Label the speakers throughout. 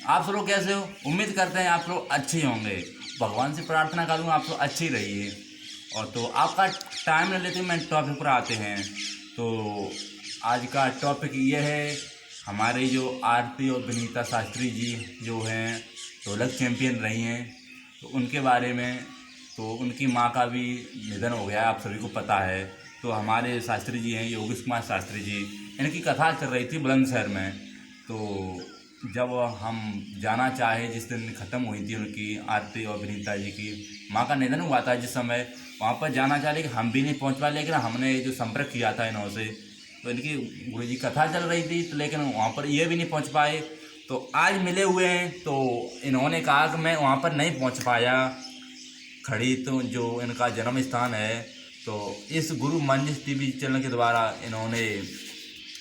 Speaker 1: आप सब लोग कैसे हो? उम्मीद करते हैं आप लोग अच्छे ही होंगे। भगवान से प्रार्थना करूँगा आप लोग अच्छे ही रहिए। और तो आपका टाइम न लेते मैं टॉपिक पर आते हैं। तो आज का टॉपिक ये है, हमारे जो आरती और विनीता शास्त्री जी जो हैं ढोलक चैम्पियन रही हैं, तो उनके बारे में। तो उनकी माँ का भी निधन हो गया, आप सभी को पता है। तो हमारे शास्त्री जी हैं योगेश कुमार शास्त्री जी, इनकी कथा चल रही थी बुलंदशहर में। तो जब हम जाना चाहे, जिस दिन ख़त्म हुई थी उनकी आरती और विनीता जी की माँ का निधन हुआ था, जिस समय वहाँ पर जाना चाह, लेकिन हम भी नहीं पहुँच पाए। लेकिन हमने जो संपर्क किया था इन्हों से, तो इनकी गुरु जी कथा चल रही थी, तो लेकिन वहाँ पर ये भी नहीं पहुँच पाए। तो आज मिले हुए हैं, तो इन्होंने कहा कि मैं वहाँ पर नहीं पहुँच पाया खड़ी, तो जो इनका जन्म स्थान है। तो इस गुरु मंजिश टीवी चैनल के द्वारा इन्होंने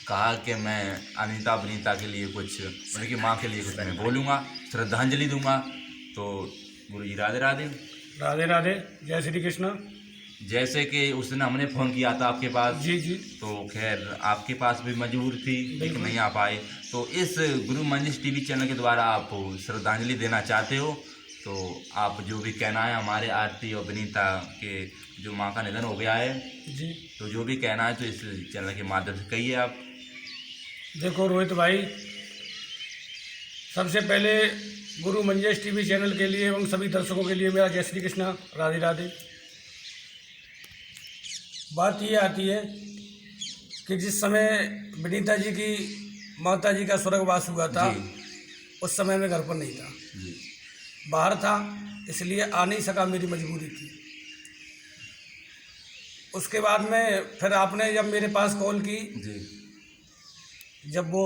Speaker 1: कहा कि मैं अनीता विनीता के लिए कुछ, उनकी माँ के लिए कुछ मैं बोलूँगा, श्रद्धांजलि दूंगा। तो गुरु जी राधे राधे।
Speaker 2: राधे राधे, जय श्री कृष्ण।
Speaker 1: जैसे कि उस दिन हमने फ़ोन किया था आपके पास,
Speaker 2: जी जी,
Speaker 1: तो खैर आपके पास भी मजबूर थी, लेकिन नहीं आ पाए। तो इस गुरु मंजिश टीवी चैनल के द्वारा आप श्रद्धांजलि देना चाहते हो, तो आप जो भी कहना है हमारे आरती और विनीता के जो माँ का निधन हो गया है
Speaker 2: जी।
Speaker 1: तो जो भी कहना है तो इस चैनल के माध्यम से कहिए आप।
Speaker 2: देखो रोहित भाई, सबसे पहले गुरु मंजेश टीवी चैनल के लिए एवं सभी दर्शकों के लिए मेरा जय श्री कृष्ण, राधे राधे। बात ये आती है कि जिस समय विनीता जी की माता जी का स्वर्गवास हुआ था, उस समय मैं घर पर नहीं था,
Speaker 1: जी
Speaker 2: बाहर था, इसलिए आ नहीं सका, मेरी मजबूरी थी। उसके बाद में फिर आपने जब मेरे पास कॉल की,
Speaker 1: जी
Speaker 2: जब वो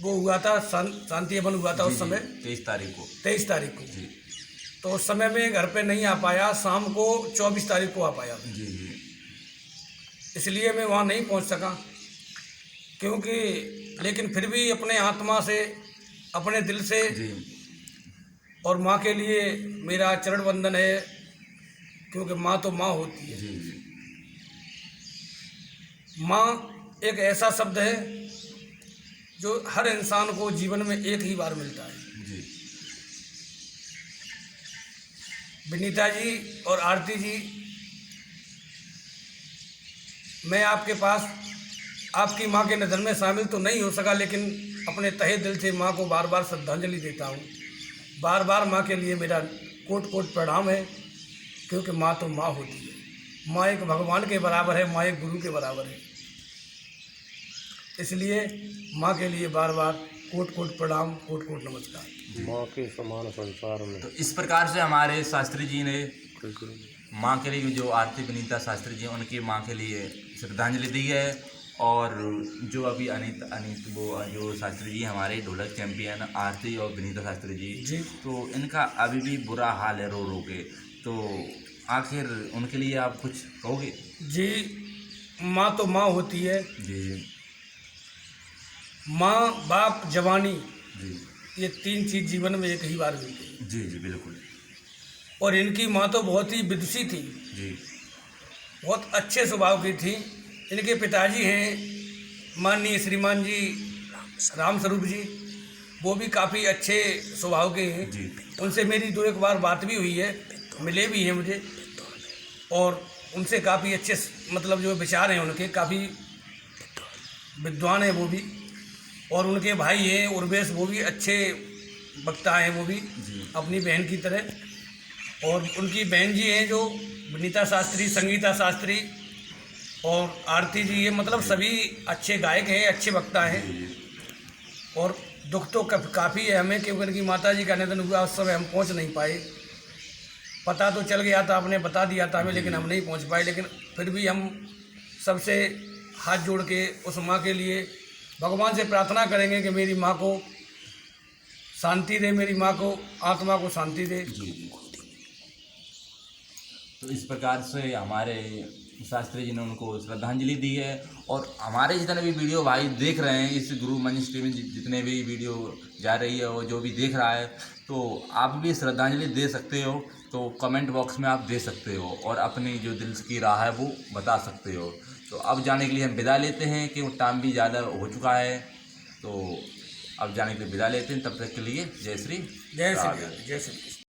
Speaker 2: हुआ था, शांति हवन हुआ था उस समय
Speaker 1: 23 तारीख को।
Speaker 2: 23 तारीख को,
Speaker 1: जी
Speaker 2: तो उस समय में घर पे नहीं आ पाया, शाम को 24 तारीख को आ पाया।
Speaker 1: जी जी
Speaker 2: इसलिए मैं वहाँ नहीं पहुँच सका, क्योंकि लेकिन फिर भी अपने आत्मा से, अपने दिल से
Speaker 1: जी
Speaker 2: और माँ के लिए मेरा चरण वंदन है, क्योंकि माँ तो माँ होती है।
Speaker 1: जी जी
Speaker 2: माँ एक ऐसा शब्द है जो हर इंसान को जीवन में एक ही बार मिलता है।
Speaker 1: जी
Speaker 2: विनीता जी और आरती जी, मैं आपके पास आपकी माँ के निधन में शामिल तो नहीं हो सका, लेकिन अपने तहे दिल से माँ को बार बार श्रद्धांजलि देता हूँ। बार बार माँ के लिए मेरा कोट कोट प्रणाम है, क्योंकि माँ तो माँ होती है। माँ एक भगवान के बराबर है, माँ एक गुरु के बराबर है। इसलिए माँ के लिए बार बार कोट कोट प्रणाम, कोट कोट नमस्कार।
Speaker 3: माँ के समान संसार में।
Speaker 1: तो इस प्रकार से हमारे शास्त्री जी ने माँ के लिए, जो आरती विनीता शास्त्री जी उनकी माँ के लिए श्रद्धांजलि दी है। और जो अभी अनित वो जो शास्त्री जी हमारे ढोलक चैम्पियन आरती और विनीता शास्त्री जी, तो इनका अभी भी बुरा हाल है रो रो के। तो आखिर उनके लिए आप कुछ कहोगे?
Speaker 2: जी, माँ तो माँ होती है।
Speaker 1: जी
Speaker 2: माँ, बाप, जवानी,
Speaker 1: जी
Speaker 2: ये तीन चीज़ जीवन में एक ही बार मिलती है।
Speaker 1: जी जी बिल्कुल।
Speaker 2: और इनकी माँ तो बहुत ही विदुषी थी,
Speaker 1: जी
Speaker 2: बहुत अच्छे स्वभाव की थी। इनके पिताजी हैं माननीय श्रीमान जी राम स्वरूप जी, वो भी काफ़ी अच्छे स्वभाव के हैं।
Speaker 1: जी
Speaker 2: उनसे मेरी 2-1 बार बात भी हुई है, मिले भी हैं मुझे, और उनसे काफ़ी अच्छे मतलब जो विचार हैं उनके, काफ़ी विद्वान हैं वो भी। और उनके भाई हैं उर्वेश, वो भी अच्छे वक्ता हैं, वो भी अपनी बहन की तरह। और उनकी बहन जी हैं जो विनीता शास्त्री, संगीता शास्त्री और आरती जी, ये मतलब सभी अच्छे गायक हैं, अच्छे वक्ता हैं। और दुख तो काफ़ी है हमें, क्योंकि उनकी माता जी का निधन हुआ, उस समय हम पहुंच नहीं पाए। पता तो चल गया था, आपने बता दिया था हमें, लेकिन हम नहीं पहुंच पाए। लेकिन फिर भी हम सबसे हाथ जोड़ के उस माँ के लिए भगवान से प्रार्थना करेंगे कि मेरी माँ को शांति दे, मेरी माँ को आत्मा को शांति दे।
Speaker 1: जी। तो इस प्रकार से हमारे शास्त्री जी ने उनको श्रद्धांजलि दी है। और हमारे जितने भी वीडियो भाई देख रहे हैं, इस गुरु मंजिश टीवी में जितने भी वीडियो जा रही है और जो भी देख रहा है, तो आप भी श्रद्धांजलि दे सकते हो। तो कमेंट बॉक्स में आप दे सकते हो और अपनी जो दिल की राह है वो बता सकते हो। तो अब जाने के लिए हम विदा लेते हैं, क्योंकि टाइम भी ज़्यादा हो चुका है। तो अब जाने के लिए विदा लेते हैं, तब तक के लिए जय श्री
Speaker 2: जय
Speaker 1: राधे।
Speaker 2: श्री जय श्री कृष्ण।